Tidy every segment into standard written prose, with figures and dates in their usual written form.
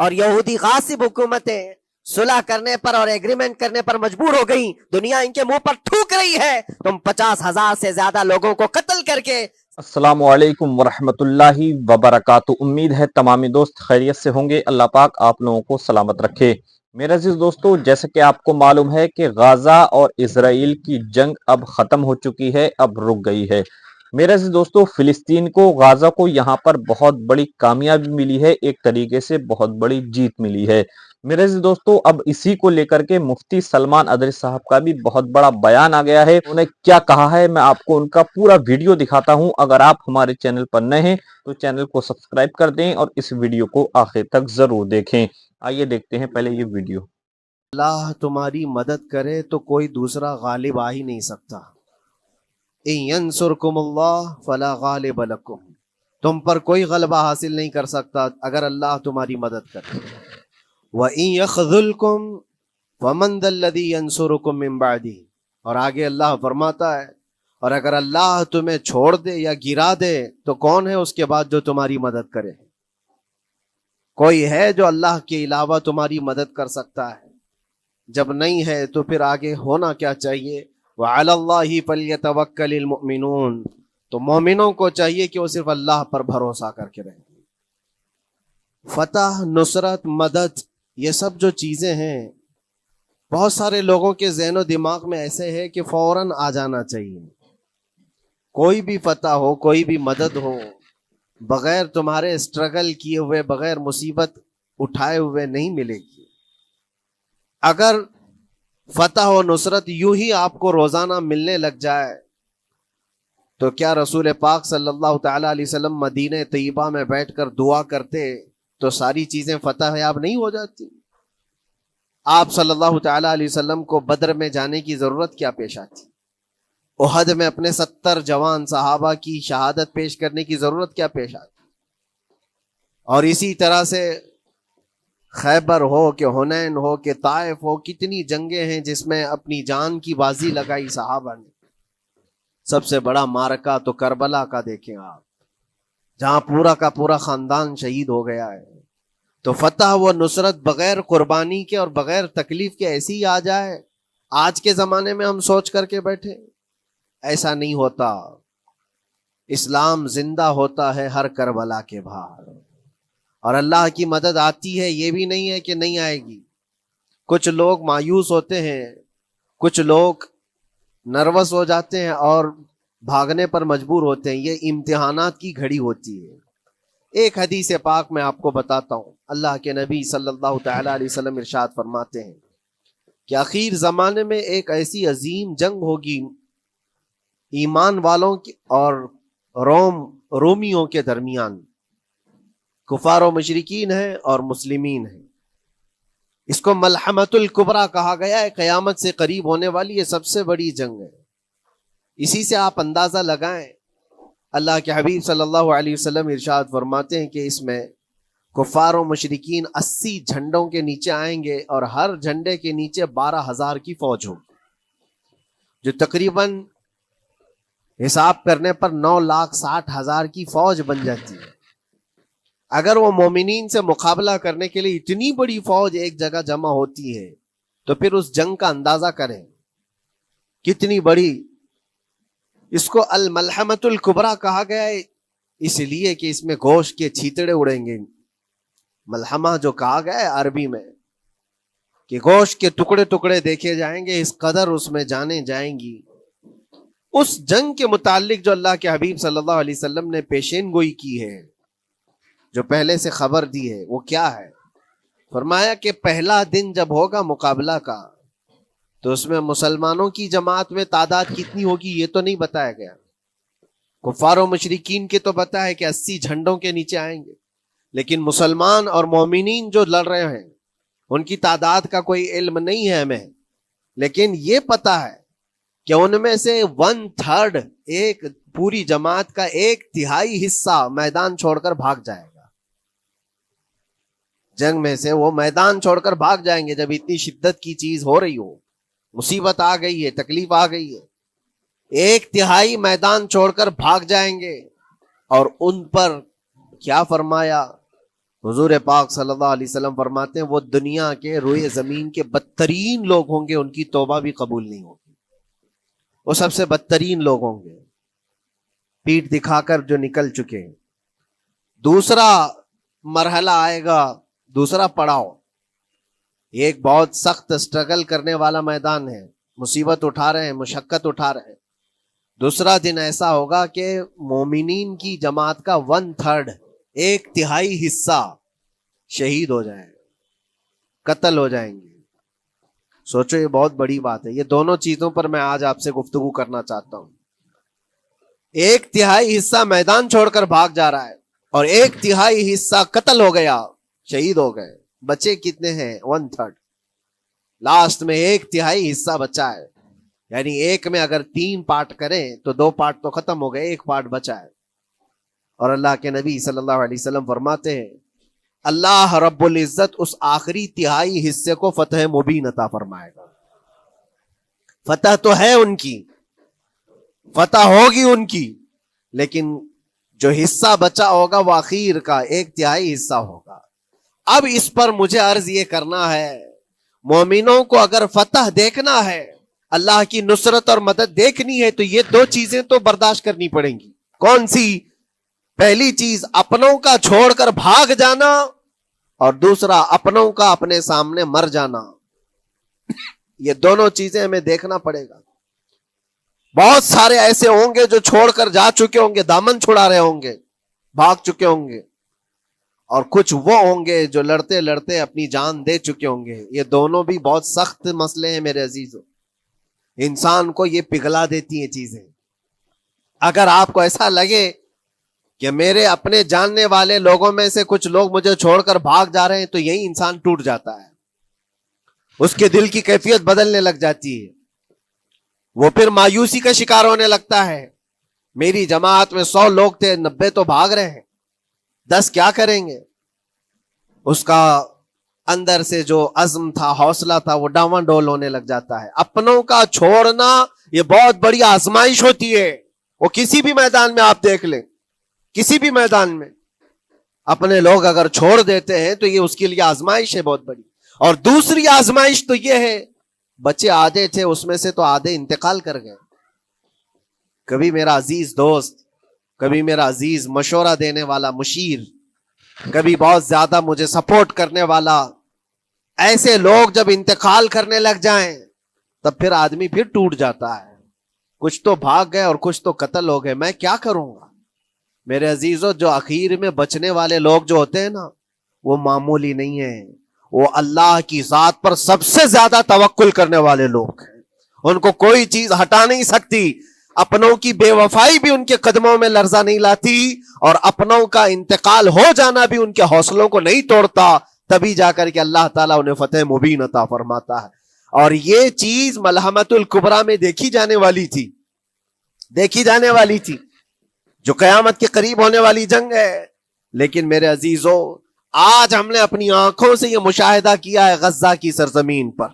اور یہودی غاصب حکومتیں صلح کرنے پر اور ایگریمنٹ کرنے پر مجبور ہو گئی، دنیا ان کے منہ پر تھوک رہی ہے، تم 50,000 سے زیادہ لوگوں کو قتل کر کے۔ السلام علیکم ورحمۃ اللہ وبرکاتہ۔ امید ہے تمامی دوست خیریت سے ہوں گے۔ اللہ پاک آپ لوگوں کو سلامت رکھے۔ میرے عزیز دوستو، جیسا کہ آپ کو معلوم ہے کہ غزہ اور اسرائیل کی جنگ اب ختم ہو چکی ہے، اب رک گئی ہے۔ میرے عزیز دوستو، فلسطین کو، غزہ کو یہاں پر بہت بڑی کامیابی ملی ہے، ایک طریقے سے بہت بڑی جیت ملی ہے۔ میرے عزیز دوستو، اب اسی کو لے کر کے مفتی سلمان ادریس صاحب کا بھی بہت بڑا بیان آ گیا ہے۔ انہوں نے کیا کہا ہے، میں آپ کو ان کا پورا ویڈیو دکھاتا ہوں۔ اگر آپ ہمارے چینل پر نئے ہیں تو چینل کو سبسکرائب کر دیں اور اس ویڈیو کو آخر تک ضرور دیکھیں۔ آئیے دیکھتے ہیں پہلے یہ ویڈیو۔ اللہ تمہاری مدد کرے تو کوئی دوسرا غالب آ ہی نہیں سکتا۔ ان ینصرکم اللہ فلا غالب لکم، تم پر کوئی غلبہ حاصل نہیں کر سکتا اگر اللہ تمہاری مدد کرے۔ وَإِن يَخْذُلْكُمْ فَمَنْ ذَا الَّذِي يَنْصُرُكُمْ مِنْ بَعْدِهِ، اور آگے اللہ فرماتا ہے، اور اگر اللہ تمہیں چھوڑ دے یا گرا دے تو کون ہے اس کے بعد جو تمہاری مدد کرے؟ کوئی ہے جو اللہ کے علاوہ تمہاری مدد کر سکتا ہے؟ جب نہیں ہے تو پھر آگے ہونا کیا چاہیے؟ وَعَلَى اللَّهِ فَلْيَتَوَكَّلِ الْمُؤْمِنُونَ، تو مومنوں کو چاہیے کہ وہ صرف اللہ پر بھروسہ کر کے رہیں۔ فتح، نصرت، مدد، یہ سب جو چیزیں ہیں بہت سارے لوگوں کے ذہن و دماغ میں ایسے ہے کہ فوراً آ جانا چاہیے۔ کوئی بھی فتح ہو، کوئی بھی مدد ہو، بغیر تمہارے اسٹرگل کیے ہوئے، بغیر مصیبت اٹھائے ہوئے نہیں ملے گی۔ اگر فتح و نصرت یوں ہی آپ کو روزانہ ملنے لگ جائے تو کیا رسول پاک صلی اللہ تعالی علیہ وسلم مدینہ طیبہ میں بیٹھ کر دعا کرتے تو ساری چیزیں فتح یاب نہیں ہو جاتی؟ آپ صلی اللہ تعالی علیہ وسلم کو بدر میں جانے کی ضرورت کیا پیش آتی؟ احد میں اپنے 70 جوان صحابہ کی شہادت پیش کرنے کی ضرورت کیا پیش آتی؟ اور اسی طرح سے خیبر ہو کہ حنین ہو کہ طائف ہو، کتنی جنگیں ہیں جس میں اپنی جان کی بازی لگائی صحابہ نے۔ سب سے بڑا معرکہ تو کربلا کا دیکھیں آپ، جہاں پورا کا پورا خاندان شہید ہو گیا ہے۔ تو فتح و نصرت بغیر قربانی کے اور بغیر تکلیف کے ایسی ہی آ جائے؟ آج کے زمانے میں ہم سوچ کر کے بیٹھے، ایسا نہیں ہوتا۔ اسلام زندہ ہوتا ہے ہر کربلا کے باہر، اور اللہ کی مدد آتی ہے، یہ بھی نہیں ہے کہ نہیں آئے گی۔ کچھ لوگ مایوس ہوتے ہیں، کچھ لوگ نروس ہو جاتے ہیں اور بھاگنے پر مجبور ہوتے ہیں۔ یہ امتحانات کی گھڑی ہوتی ہے۔ ایک حدیث پاک میں آپ کو بتاتا ہوں، اللہ کے نبی صلی اللہ تعالی علیہ وسلم ارشاد فرماتے ہیں کہ آخر زمانے میں ایک ایسی عظیم جنگ ہوگی ایمان والوں کی اور رومیوں کے درمیان۔ کفار و مشرکین ہیں اور مسلمین ہیں۔ اس کو ملحمۃ الکبریٰ کہا گیا ہے، قیامت سے قریب ہونے والی یہ سب سے بڑی جنگ ہے۔ اسی سے آپ اندازہ لگائیں، اللہ کے حبیب صلی اللہ علیہ وسلم ارشاد فرماتے ہیں کہ اس میں کفار و مشرکین 80 جھنڈوں کے نیچے آئیں گے، اور ہر جھنڈے کے نیچے 12,000 کی فوج ہوگی، جو تقریباً حساب کرنے پر 9,60,000 کی فوج بن جاتی ہے۔ اگر وہ مومنین سے مقابلہ کرنے کے لیے اتنی بڑی فوج ایک جگہ جمع ہوتی ہے تو پھر اس جنگ کا اندازہ کریں کتنی بڑی۔ اس کو الملحمۃ الکبریٰ کہا گیا ہے اس لیے کہ اس میں گوشت کے چھیتڑے اڑیں گے۔ ملحمہ جو کہا گیا ہے عربی میں کہ گوشت کے ٹکڑے ٹکڑے دیکھے جائیں گے، اس قدر اس میں جانیں جائیں گی۔ اس جنگ کے متعلق جو اللہ کے حبیب صلی اللہ علیہ وسلم نے پیشین گوئی کی ہے، جو پہلے سے خبر دی ہے، وہ کیا ہے؟ فرمایا کہ پہلا دن جب ہوگا مقابلہ کا تو اس میں مسلمانوں کی جماعت میں تعداد کتنی ہوگی یہ تو نہیں بتایا گیا۔ کفار و مشرکین کے تو بتا ہے کہ 80 جھنڈوں کے نیچے آئیں گے، لیکن مسلمان اور مومنین جو لڑ رہے ہیں ان کی تعداد کا کوئی علم نہیں ہے ہمیں، لیکن یہ پتا ہے کہ ان میں سے 1/3، ایک پوری جماعت کا 1/3 حصہ میدان چھوڑ کر بھاگ جائے گا۔ جنگ میں سے وہ میدان چھوڑ کر بھاگ جائیں گے جب اتنی شدت کی چیز ہو رہی ہو، مصیبت آ گئی ہے، تکلیف آ گئی ہے، 1/3 میدان چھوڑ کر بھاگ جائیں گے۔ اور ان پر کیا فرمایا حضور پاک صلی اللہ علیہ وسلم فرماتے ہیں وہ دنیا کے روئے زمین کے بدترین لوگ ہوں گے، ان کی توبہ بھی قبول نہیں ہوگی، وہ سب سے بدترین لوگ ہوں گے، پیٹھ دکھا کر جو نکل چکے۔ دوسرا مرحلہ آئے گا، دوسرا پڑاؤ، یہ ایک بہت سخت سٹرگل کرنے والا میدان ہے، مصیبت اٹھا رہے ہیں، مشقت اٹھا رہے ہیں۔ دوسرا دن ایسا ہوگا کہ مومنین کی جماعت کا 1/3، 1/3 حصہ شہید ہو جائے گا، قتل ہو جائیں گے۔ سوچو یہ بہت بڑی بات ہے۔ یہ دونوں چیزوں پر میں آج آپ سے گفتگو کرنا چاہتا ہوں۔ 1/3 حصہ میدان چھوڑ کر بھاگ جا رہا ہے اور 1/3 حصہ قتل ہو گیا، شہید ہو گئے۔ بچے کتنے ہیں؟ 1/3۔ لاسٹ میں 1/3 حصہ بچا ہے، یعنی ایک میں اگر 3 پارٹ کریں تو 2 پارٹ تو ختم ہو گئے، 1 پارٹ بچا ہے۔ اور اللہ کے نبی صلی اللہ علیہ وسلم فرماتے ہیں اللہ رب العزت اس آخری 1/3 حصے کو فتح مبین عطا فرمائے گا۔ فتح تو ہے ان کی، فتح ہوگی ان کی، لیکن جو حصہ بچا ہوگا وہ اخیر کا 1/3 حصہ ہوگا۔ اب اس پر مجھے عرض یہ کرنا ہے، مومنوں کو اگر فتح دیکھنا ہے، اللہ کی نصرت اور مدد دیکھنی ہے، تو یہ 2 چیزیں تو برداشت کرنی پڑیں گی۔ کون سی؟ پہلی چیز اپنوں کا چھوڑ کر بھاگ جانا، اور دوسرا اپنوں کا اپنے سامنے مر جانا۔ یہ دونوں چیزیں ہمیں دیکھنا پڑے گا۔ بہت سارے ایسے ہوں گے جو چھوڑ کر جا چکے ہوں گے، دامن چھڑا رہے ہوں گے، بھاگ چکے ہوں گے، اور کچھ وہ ہوں گے جو لڑتے لڑتے اپنی جان دے چکے ہوں گے۔ یہ دونوں بھی بہت سخت مسئلے ہیں میرے عزیزوں، انسان کو یہ پگھلا دیتی ہیں چیزیں۔ اگر آپ کو ایسا لگے کہ میرے اپنے جاننے والے لوگوں میں سے کچھ لوگ مجھے چھوڑ کر بھاگ جا رہے ہیں، تو یہی انسان ٹوٹ جاتا ہے، اس کے دل کی کیفیت بدلنے لگ جاتی ہے، وہ پھر مایوسی کا شکار ہونے لگتا ہے۔ میری جماعت میں 100 لوگ تھے، 90 تو بھاگ رہے ہیں، 10 کیا کریں گے؟ اس کا اندر سے جو عزم تھا، حوصلہ تھا، وہ ڈاواں ڈول ہونے لگ جاتا ہے۔ اپنوں کا چھوڑنا یہ بہت بڑی آزمائش ہوتی ہے، وہ کسی بھی میدان میں آپ دیکھ لیں، کسی بھی میدان میں اپنے لوگ اگر چھوڑ دیتے ہیں تو یہ اس کے لیے آزمائش ہے بہت بڑی۔ اور دوسری آزمائش تو یہ ہے، بچے آدھے تھے، اس میں سے تو آدھے انتقال کر گئے۔ کبھی میرا عزیز دوست، کبھی میرا عزیز مشورہ دینے والا مشیر، کبھی بہت زیادہ مجھے سپورٹ کرنے والا، ایسے لوگ جب انتقال کرنے لگ جائیں تب پھر آدمی پھر ٹوٹ جاتا ہے۔ کچھ تو بھاگ گئے اور کچھ تو قتل ہو گئے، میں کیا کروں گا؟ میرے عزیزوں، جو اخیر میں بچنے والے لوگ جو ہوتے ہیں نا، وہ معمولی نہیں ہیں، وہ اللہ کی ذات پر سب سے زیادہ توکل کرنے والے لوگ ہیں۔ ان کو کوئی چیز ہٹا نہیں سکتی، اپنوں کی بے وفائی بھی ان کے قدموں میں لرزہ نہیں لاتی، اور اپنوں کا انتقال ہو جانا بھی ان کے حوصلوں کو نہیں توڑتا، تبھی جا کر کے اللہ تعالیٰ انہیں فتح مبین عطا فرماتا ہے۔ اور یہ چیز ملحمت الکبریٰ میں دیکھی جانے والی تھی، دیکھی جانے والی تھی، جو قیامت کے قریب ہونے والی جنگ ہے۔ لیکن میرے عزیزوں، آج ہم نے اپنی آنکھوں سے یہ مشاہدہ کیا ہے، غزہ کی سرزمین پر،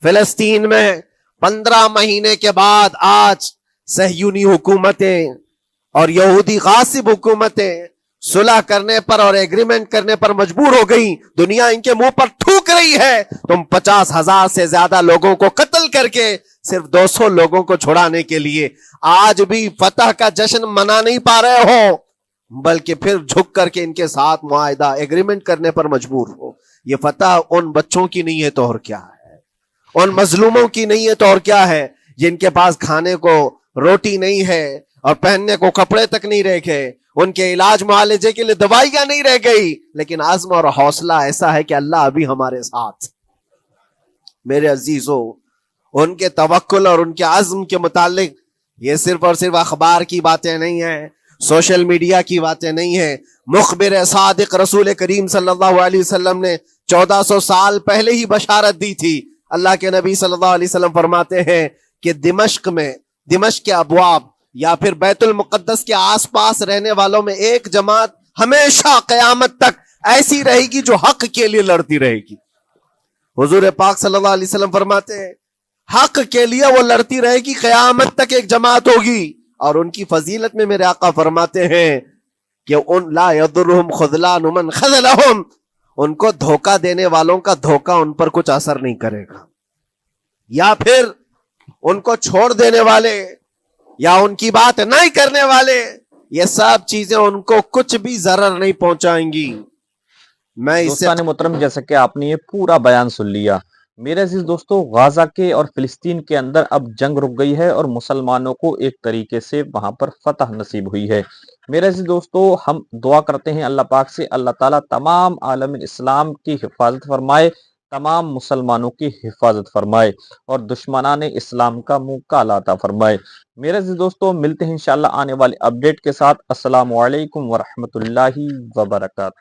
فلسطین میں 15 مہینے کے بعد آج صہیونی حکومتیں اور یہودی غاصب حکومتیں صلح کرنے پر اور ایگریمنٹ کرنے پر مجبور ہو گئیں۔ دنیا ان کے منہ پر تھوک رہی ہے، تم 50,000 سے زیادہ لوگوں کو قتل کر کے صرف 200 لوگوں کو چھڑانے کے لیے آج بھی فتح کا جشن منا نہیں پا رہے ہو، بلکہ پھر جھک کر کے ان کے ساتھ معاہدہ ایگریمنٹ کرنے پر مجبور ہو۔ یہ فتح ان بچوں کی نہیں ہے تو اور کیا ہے، ان مظلوموں کی نہیں ہے تو اور کیا ہے، جن کے پاس کھانے کو روٹی نہیں ہے اور پہننے کو کپڑے تک نہیں رہ گئے، ان کے علاج معالجے کے لیے دوائیاں نہیں رہ گئی، لیکن عزم اور حوصلہ ایسا ہے کہ اللہ ابھی ہمارے ساتھ۔ میرے عزیزوں، ان کے توکل اور ان کے عزم کے متعلق یہ صرف اور صرف اخبار کی باتیں نہیں ہیں، سوشل میڈیا کی باتیں نہیں ہیں۔ مخبر صادق رسول کریم صلی اللہ علیہ وسلم نے 1400 سال پہلے ہی بشارت دی تھی۔ اللہ کے نبی صلی اللہ علیہ وسلم فرماتے ہیں کہ دمشق کے ابواب یا پھر بیت المقدس کے آس پاس رہنے والوں میں ایک جماعت ہمیشہ قیامت تک ایسی رہے گی جو حق کے لیے لڑتی رہے گی۔ حضور پاک صلی اللہ علیہ وسلم فرماتے ہیں حق کے لیے وہ لڑتی رہے گی، قیامت تک ایک جماعت ہوگی۔ اور ان کی فضیلت میں میرے آقا فرماتے ہیں کہ ان لا یضرہم خذلان من خذلہم، ان کو دھوکہ دینے والوں کا دھوکہ ان پر کچھ اثر نہیں کرے گا، یا پھر ان کو چھوڑ دینے والے یا ان کی بات نہیں کرنے والے، یہ سب چیزیں ان کو کچھ بھی ضرر نہیں پہنچائیں گی۔ میں اس سے دوستان محترم، جیسا کہ آپ نے یہ پورا بیان سن لیا، میرے عزیز دوستو، غزہ کے اور فلسطین کے اندر اب جنگ رک گئی ہے اور مسلمانوں کو ایک طریقے سے وہاں پر فتح نصیب ہوئی ہے۔ میرے عزیز دوستو، ہم دعا کرتے ہیں اللہ پاک سے، اللہ تعالیٰ تمام عالم اسلام کی حفاظت فرمائے، تمام مسلمانوں کی حفاظت فرمائے اور دشمنان اسلام کا منہ کالا عطا فرمائے۔ میرے عزیز دوستو، ملتے ہیں انشاءاللہ آنے والے اپڈیٹ کے ساتھ۔ السلام علیکم ورحمۃ اللہ وبرکاتہ۔